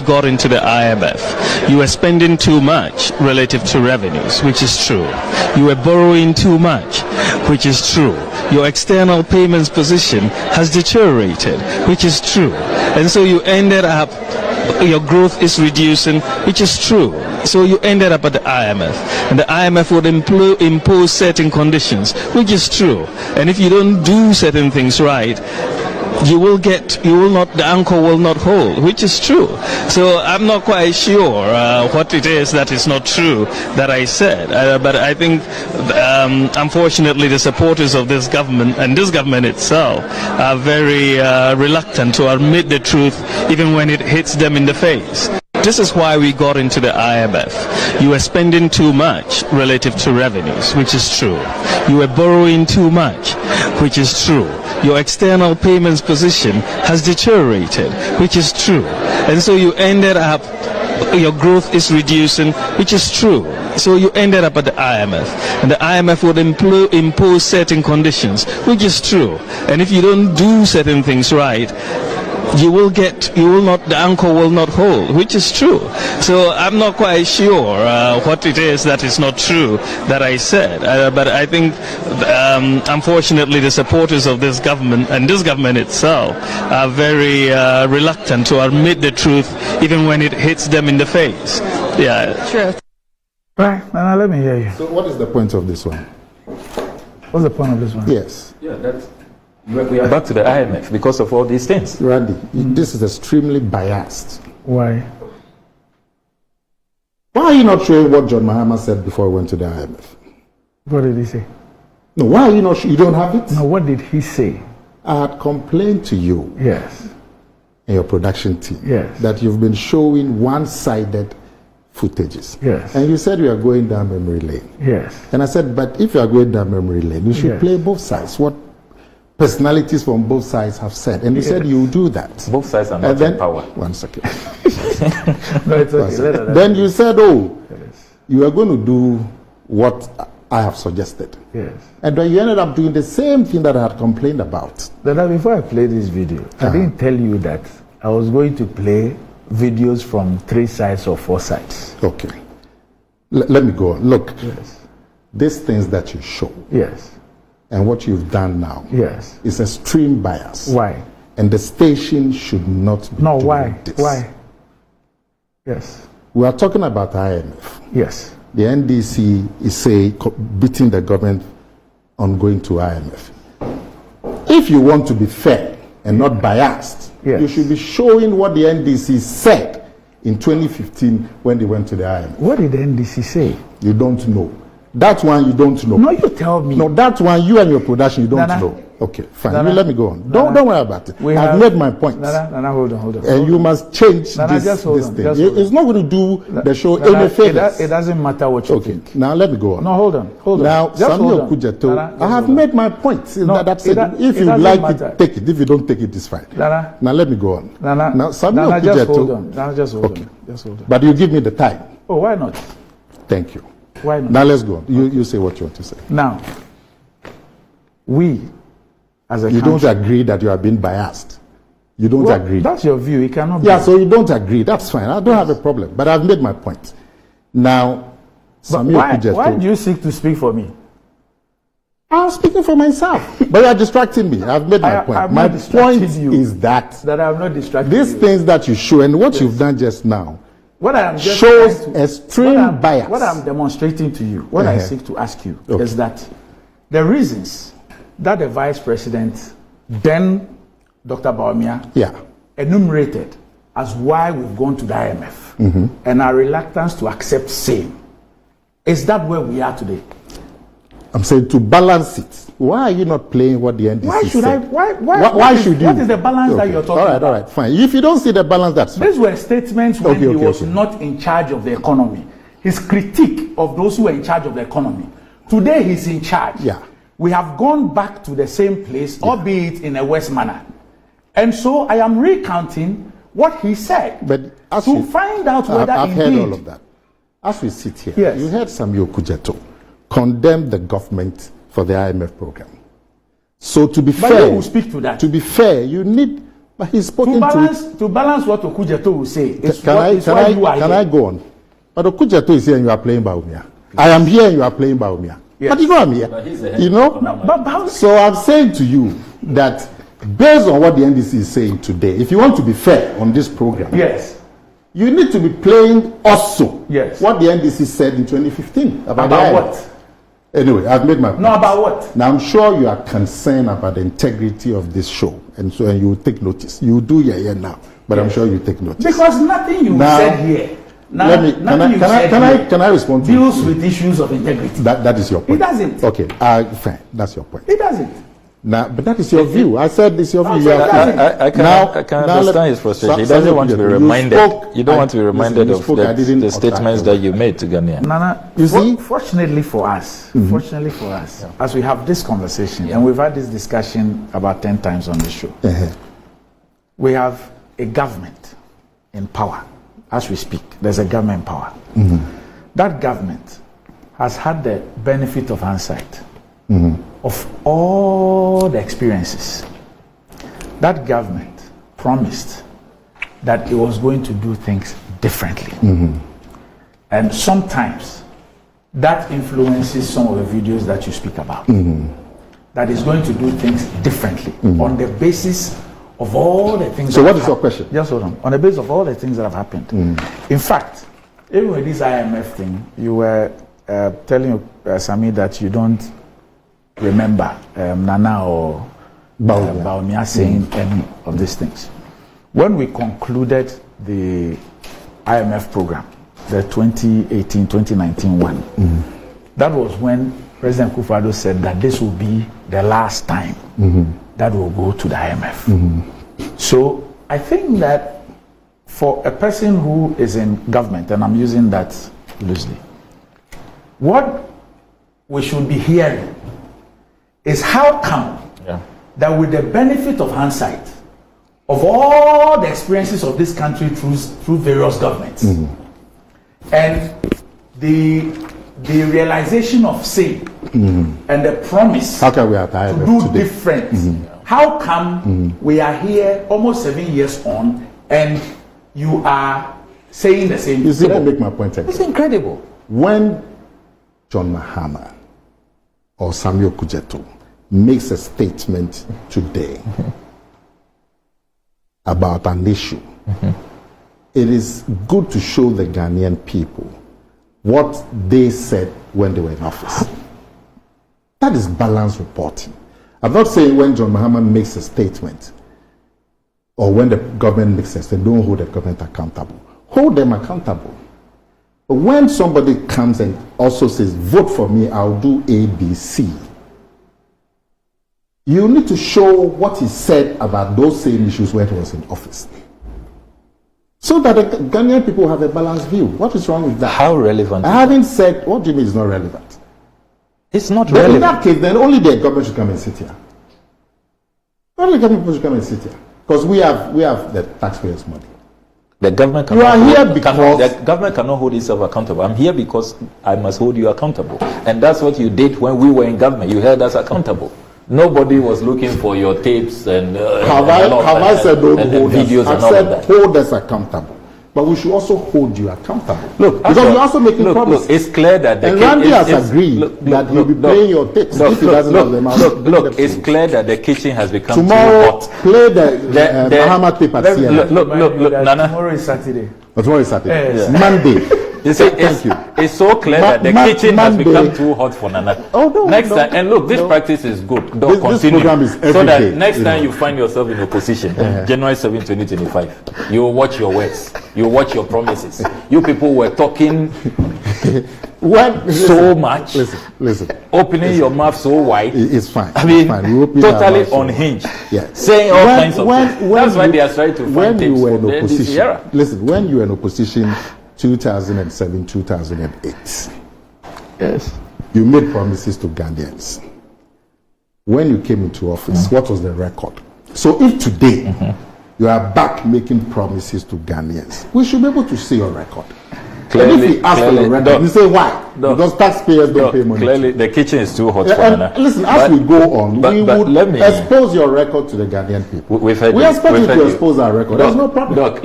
got into the IMF, you were spending too much relative to revenues, which is true. You were borrowing too much, which is true. Your external payments position has deteriorated, which is true. And so you ended up, your growth is reducing, which is true. So you ended up at the IMF, and the IMF would impose certain conditions, which is true. And if you don't do certain things right, the anchor will not hold, which is true. So I'm not quite sure what it is that is not true that I said. But I think, unfortunately, the supporters of this government and this government itself are very reluctant to admit the truth, even when it hits them in the face. This is why we got into the IMF. You were spending too much relative to revenues, which is true. You were borrowing too much, which is true. Your external payments position has deteriorated, which is true. And so you ended up, your growth is reducing, which is true. So you ended up at the IMF, and the IMF would impose certain conditions, which is true. And if you don't do certain things right, the anchor will not hold, which is true. So I'm not quite sure what it is that is not true that I said. But I think, unfortunately, the supporters of this government and this government itself are very reluctant to admit the truth, even when it hits them in the face. Yeah. True. Right, now let me hear you. So what is the point of this one? What's the point of this one? Yes. Yeah, that's... We are back to the IMF because of all these things. Randy, this is extremely biased. Why? Why are you not showing what John Mahama said before he went to the IMF? What did he say? No, why are you not you don't have it? No, what did he say? I had complained to you Yes. and your production team Yes. that you've been showing one-sided footages. Yes. And you said you are going down memory lane. Yes. And I said, but if you are going down memory lane, you should Yes. play both sides. What personalities from both sides have said. And you said you will do that. Both sides are not in power. One second. No, it's okay. Then you said, you are going to do what I have suggested. Yes. And then you ended up doing the same thing that I had complained about. Then before I play this video, I didn't tell you that I was going to play videos from 3 sides or 4 sides. Okay. Let me go on. Look, Yes. these things that you show Yes. and what you've done now Yes. is extreme bias. Why? And the station should not be No, doing why? this. Why? Yes. We are talking about IMF. Yes. The NDC is beating the government on going to IMF. If you want to be fair and not biased, Yes. you should be showing what the NDC said in 2015 when they went to the IMF. What did the NDC say? You don't know. That one you don't know. No, you tell me. No, that one you and your production you don't Nana. know. Okay, fine. Nana. You let me go on. Nana. Don't worry about it. I've made my point. Nana, hold on. And you must change Nana, this just hold on, thing. just hold on. It's not going to do the show Nana, any favors. It doesn't matter what you Okay, think. now let me go on. No, hold on. Now, Just hold Samuel on. Kujato, Nana, just I have hold on. made my point. No, That's it it. do- If it you doesn't like matter. it, take it. If you don't take it, it's fine. Nana. Now let me go on. Nana, Now, Samuel Nana, just hold Kujato, on. Nana, just hold Okay. on. Just hold on. but you give me the time. Oh, why not? Thank you. Why not? Now let's go on. You say what you want to say. Now, we, as a You country, don't agree that you are being biased. You don't well, agree. that's your view. It cannot be. Yeah, so you don't agree. That's fine. I don't have a problem. But I've made my point. Now, But Samuel why Kujato. do you seek to speak for me? I'm speaking for myself. But you are distracting me. I've made my point. I'm My not distracting point you. is that That I'm not distracted. these things that you show and what you've done just now What I am just shows trying to- extreme bias. What I'm demonstrating to you, what I seek to ask you, Okay. is that the reasons that the Vice President, then Dr. Baumia, Yeah. enumerated as why we've gone to the IMF and our reluctance to accept same. Is that where we are today? I'm saying to balance it. Why are you not playing what the NDC Why should said? Why should you? What is the balance that you're talking about? All right, fine. If you don't see the balance, that's fine. These were statements when Okay, he was okay. not in charge of the economy. His critique of those who were in charge of the economy. Today he's in charge. Yeah. We have gone back to the same place, albeit in a worse manner. And so I am recounting what he said But as to we- find out whether I've heard indeed all of that. As we sit here, Yes. you heard Samuel Kujato condemn the government for the IMF program. So to be But fair, you will speak to that. To be fair, you need But he's spoken to balance what Okujeto will say. Can I go on? But Okujeto is here and you are playing Baumia. I am here and you are playing Baumia. Yes. But you know I'm here. You know? No, so I'm saying to you that based on what the NDC is saying today, if you want to be fair on this program, yes, you need to be playing also what the NDC said in 2015 about what? Anyway, I've made my point. No, about what? Now I'm sure you are concerned about the integrity of this show, and so you will take notice. You do here now, but I'm sure you take notice because nothing you said here. Now, can I respond to deals with issues of integrity? That is your point. It doesn't. Okay, fine. That's your point. It doesn't. Now, but that is your view. I said it's your view. I can understand his frustration. He doesn't want to be reminded. You don't want to be reminded of the statements that you made to Ghanaians. Nana, you see, fortunately for us, as we have this conversation, and we've had this discussion about 10 times on the show, we have a government in power. As we speak, there's a government in power. That government has had the benefit of hindsight. Of all the experiences, that government promised that it was going to do things differently. And sometimes that influences some of the videos that you speak about. That is going to do things differently on the basis of all the things. So what is your question? Just hold on. On the basis of all the things that have happened. In fact, even with this IMF thing, you were telling Sami that you don't remember Nana or Baumia saying any of these things. When we concluded the IMF program, the 2018-2019 one, that was when President Kufuor said that this will be the last time that will go to the IMF. So I think that for a person who is in government, and I'm using that loosely, what we should be hearing is how come that with the benefit of hindsight of all the experiences of this country through various governments and the realization of say and the promise how can we have to do different, how come we are here almost 7 years on and you are saying the same? You see, let me make my point again. It's incredible. When John Mahama or Samuel Kujeto makes a statement today about an issue, it is good to show the Ghanaian people what they said when they were in office. That is balanced reporting. I'm not saying when John Mahama makes a statement or when the government makes a statement, don't hold the government accountable. Hold them accountable. But when somebody comes and also says, vote for me, I'll do A, B, C, you need to show what he said about those same issues when he was in office, so that the Ghanaian people have a balanced view. What is wrong with that? How relevant? I haven't said, what do you mean it's not relevant? It's not But relevant. in that case, then only the government should come and sit here. Only the government should come and sit here. Because we have the taxpayers' money. The government You are here because the government cannot hold itself accountable. I'm here because I must hold you accountable. And that's what you did when we were in government. You held us accountable. Nobody was looking for your tapes and have I said don't hold videos us? and I've all of that. said hold us accountable. But we should also hold you accountable. Look, because you're also making promises. Look, it's clear that the and Randy has agreed that he'll be playing your tapes if he doesn't have them out. Look, it's clear that the kitchen has become tomorrow, too hot. Play the Mahama tape at CNN. Look, Nana. Tomorrow is Saturday. Tomorrow is Saturday. Yes. Monday. Thank you. It's so clear that the kitchen has become too hot for Nana. Oh, no, next time, and look, this practice is good. Don't This continue. program is every so that day, next time you find yourself in opposition, January 7, 2025, you will watch your words. You will watch your promises. You people were talking so much. Listen. Opening your mouth so wide. It's fine. I mean, it's fine. We open totally our mouth unhinged. Yeah. Saying all kinds of things. That's why they are trying to find when you tapes were in from this opposition. era. Listen, when you were in opposition, 2007, 2008. Yes. You made promises to Ghanaians. When you came into office, what was the record? So if today you are back making promises to Ghanaians, we should be able to see your record. Clearly, and if we ask for your record, you say why? Because taxpayers don't pay money. Clearly, the kitchen is too hot for And Nana. listen, as we go on, we would let me expose your record to the Ghanaian people. We've heard we you. expect We've you heard to you. expose our record. There's no problem. Doc,